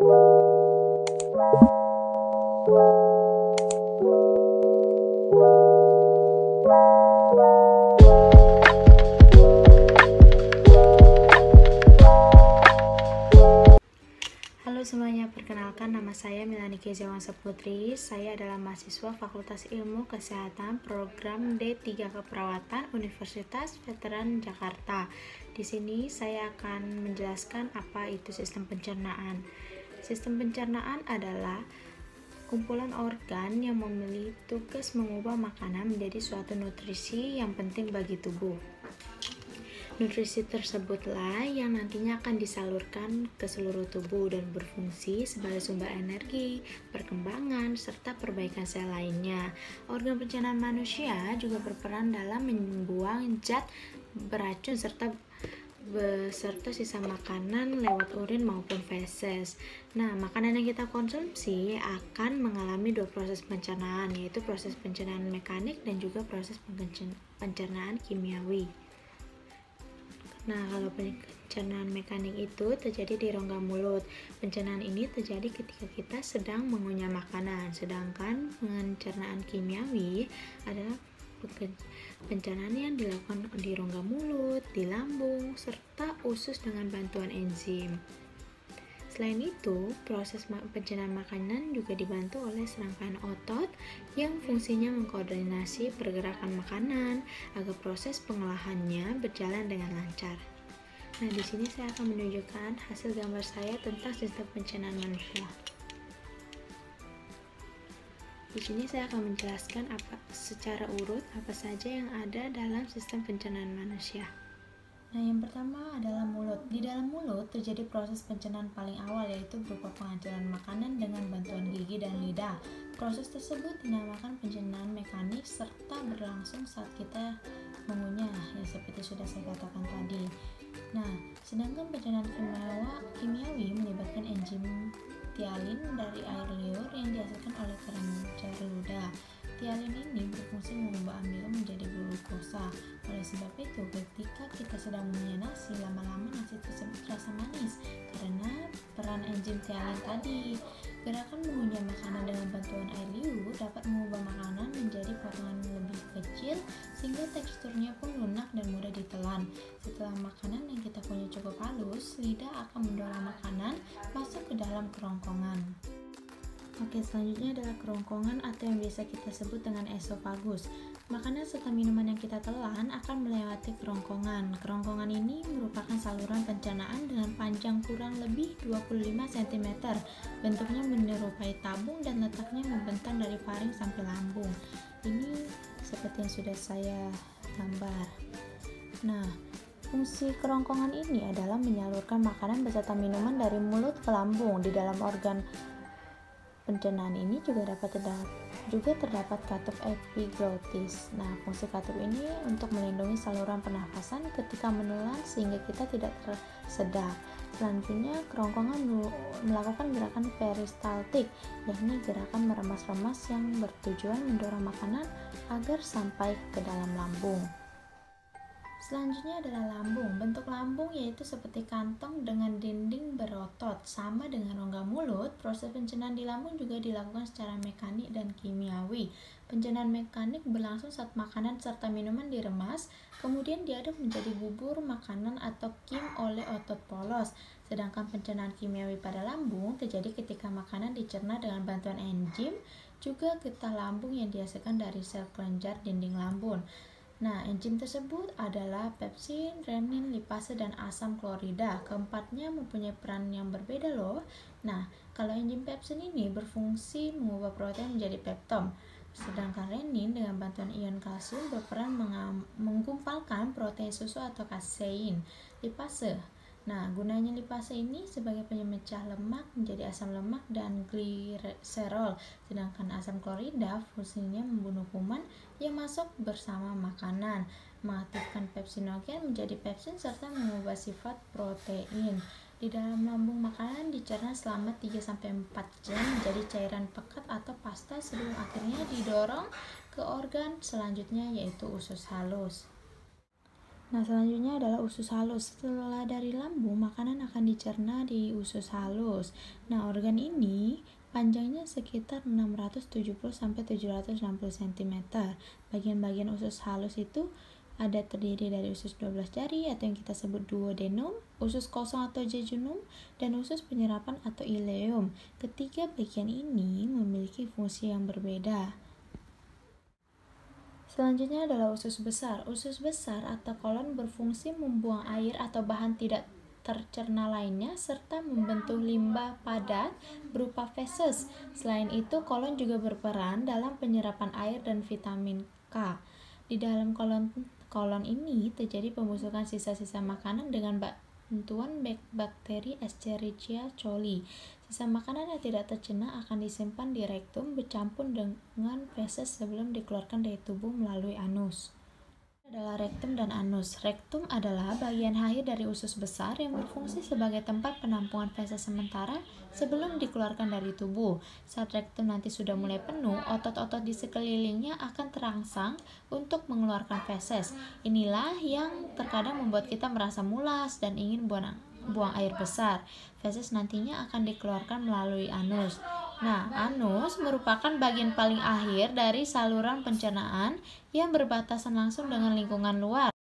Halo semuanya, perkenalkan nama saya Milani Kezawangsa Putri. Saya adalah mahasiswa Fakultas Ilmu Kesehatan Program D3 Keperawatan Universitas Veteran Jakarta. Di sini saya akan menjelaskan apa itu sistem pencernaan. Sistem pencernaan adalah kumpulan organ yang memiliki tugas mengubah makanan menjadi suatu nutrisi yang penting bagi tubuh. Nutrisi tersebutlah yang nantinya akan disalurkan ke seluruh tubuh dan berfungsi sebagai sumber energi, perkembangan, serta perbaikan sel lainnya. Organ pencernaan manusia juga berperan dalam membuang zat beracun beserta sisa makanan lewat urin maupun feses. Nah, makanan yang kita konsumsi akan mengalami dua proses pencernaan, yaitu proses pencernaan mekanik dan juga proses pencernaan kimiawi. Nah, kalau pencernaan mekanik itu terjadi di rongga mulut. Pencernaan ini terjadi ketika kita sedang mengunyah makanan, sedangkan pencernaan kimiawi adalah pencernaan yang dilakukan di rongga mulut, di lambung, serta usus dengan bantuan enzim. Selain itu, proses pencernaan makanan juga dibantu oleh serangkaian otot yang fungsinya mengkoordinasi pergerakan makanan agar proses pengolahannya berjalan dengan lancar. Nah, di sini saya akan menunjukkan hasil gambar saya tentang sistem pencernaan manusia. Di sini saya akan menjelaskan secara urut apa saja yang ada dalam sistem pencernaan manusia. Nah, yang pertama adalah mulut. Di dalam mulut terjadi proses pencernaan paling awal, yaitu berupa penghancuran makanan dengan bantuan gigi dan lidah. Proses tersebut dinamakan pencernaan mekanik serta berlangsung saat kita mengunyah, ya seperti sudah saya katakan tadi. Nah, sedangkan pencernaan kimiawi melibatkan enzim tialin dari air liur yang dihasilkan oleh kelenjar ludah. Tialin ini berfungsi mengubah amila menjadi glukosa. Oleh sebab itu, ketika kita sedang mengunyah nasi, lama-lama nasi tersebut terasa manis karena peran enzim tialin tadi. Gerakan mengunyah makanan dengan bantuan air liur dapat mengubah makanan menjadi potongan lebih kecil sehingga teksturnya pun lunak dan mudah ditelan. Setelah makanan yang kita kunyah cukup halus, lidah akan mendorong makanan masuk ke dalam kerongkongan. Oke, selanjutnya adalah kerongkongan atau yang biasa kita sebut dengan esofagus. Makanan serta minuman yang kita telan akan melewati kerongkongan. Kerongkongan ini merupakan saluran pencernaan dengan panjang kurang lebih 25 cm. Bentuknya menyerupai tabung dan letaknya membentang dari faring sampai lambung. Ini seperti yang sudah saya gambar. Nah, fungsi kerongkongan ini adalah menyalurkan makanan beserta minuman dari mulut ke lambung. Di dalam organ pencernaan ini juga terdapat katup epiglotis. Nah, fungsi katup ini untuk melindungi saluran pernafasan ketika menelan sehingga kita tidak tersedak. Selanjutnya, kerongkongan melakukan gerakan peristaltik, yakni gerakan meremas-remas yang bertujuan mendorong makanan agar sampai ke dalam lambung. Selanjutnya adalah lambung. Bentuk lambung yaitu seperti kantong dengan dinding berotot. Sama dengan rongga mulut, proses pencernaan di lambung juga dilakukan secara mekanik dan kimiawi. Pencernaan mekanik berlangsung saat makanan serta minuman diremas, kemudian diaduk menjadi bubur makanan atau kim oleh otot polos. Sedangkan pencernaan kimiawi pada lambung terjadi ketika makanan dicerna dengan bantuan enzim, juga getah lambung yang dihasilkan dari sel kelenjar dinding lambung. Nah, enzim tersebut adalah pepsin, renin, lipase, dan asam klorida. Keempatnya mempunyai peran yang berbeda loh. Nah, kalau enzim pepsin ini berfungsi mengubah protein menjadi peptom. Sedangkan renin dengan bantuan ion kalsium berperan menggumpalkan protein susu atau kasein. Lipase. Nah, gunanya lipase ini sebagai penyemecah lemak menjadi asam lemak dan gliserol. Sedangkan asam klorida fungsinya membunuh kuman yang masuk bersama makanan, mengaktifkan pepsinogen menjadi pepsin serta mengubah sifat protein. Di dalam lambung makanan dicerna selama 3-4 jam menjadi cairan pekat atau pasta sebelum akhirnya didorong ke organ selanjutnya yaitu usus halus. Nah, selanjutnya adalah usus halus. Setelah dari lambung, makanan akan dicerna di usus halus. Nah, organ ini panjangnya sekitar 670-760 cm. Bagian-bagian usus halus itu ada terdiri dari usus 12 jari atau yang kita sebut duodenum, usus kosong atau jejunum, dan usus penyerapan atau ileum. Ketiga bagian ini memiliki fungsi yang berbeda. Selanjutnya adalah usus besar. Usus besar atau kolon berfungsi membuang air atau bahan tidak tercerna lainnya serta membentuk limbah padat berupa feses. Selain itu, kolon juga berperan dalam penyerapan air dan vitamin K. Di dalam kolon ini terjadi pembusukan sisa-sisa makanan dengan bantuan bakteri Escherichia coli. Sisa makanan yang tidak tercerna akan disimpan di rektum bercampur dengan feses sebelum dikeluarkan dari tubuh melalui anus. Adalah rektum dan anus. Rektum adalah bagian akhir dari usus besar yang berfungsi sebagai tempat penampungan feses sementara sebelum dikeluarkan dari tubuh. Saat rektum nanti sudah mulai penuh, otot-otot di sekelilingnya akan terangsang untuk mengeluarkan feses. Inilah yang terkadang membuat kita merasa mulas dan ingin buang air besar. Feses nantinya akan dikeluarkan melalui anus. Nah, anus merupakan bagian paling akhir dari saluran pencernaan yang berbatasan langsung dengan lingkungan luar.